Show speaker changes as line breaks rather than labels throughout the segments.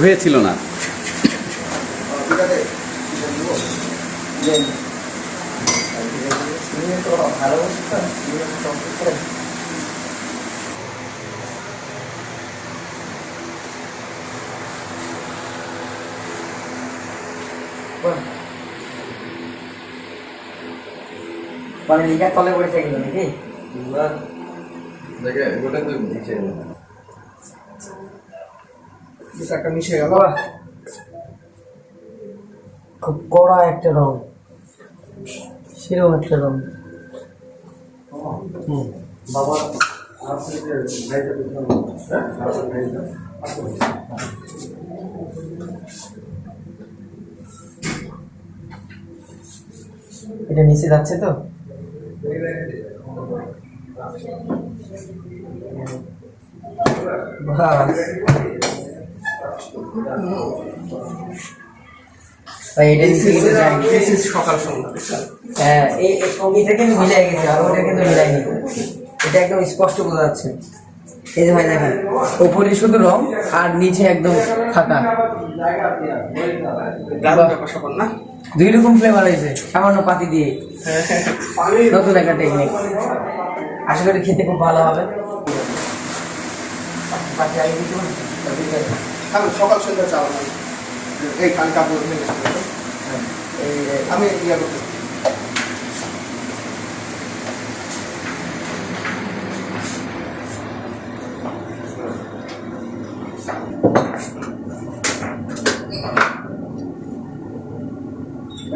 হয়েছিল না।
মানে লিখা তলে পড়েছে কিন্তু নাকি
না দেখে গোটা তো দিচ্ছে
একটা মিশে গেল। খুব কড়া একটা রং, সেরকম একটা রং।
বাবা
এটা নিচে যাচ্ছে তো
সকাল সন্ধ্যা।
হ্যাঁ, এই এটা কিন্তু মিলাই গেছে আর ওটা কিন্তু মিলাইনি। এটা একদম স্পষ্ট বোঝা যাচ্ছে। এই যে ভাই দেখেন, উপরে শুধু রং আর নিচে একদম ফাঁকা।
না
দুই রকম ফ্লেভার হয়েছে সামান্য পাতি দিয়ে। নতুন একটা টেকনিক, আশা করি খেতে খুব ভালো হবে।
সকাল সন্ধ্যা চালানো এই কান কাপড় আমি ইয়া করতে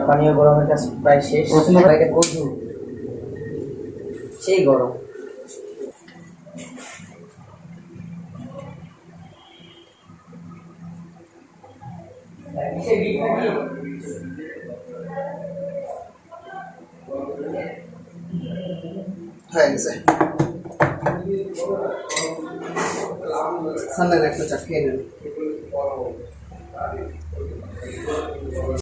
পানীয় গরমের কাজ প্রায় শেষ। সেই গরম
হয়ে গেছে। সামনে একটা চা খেয়ে নেন।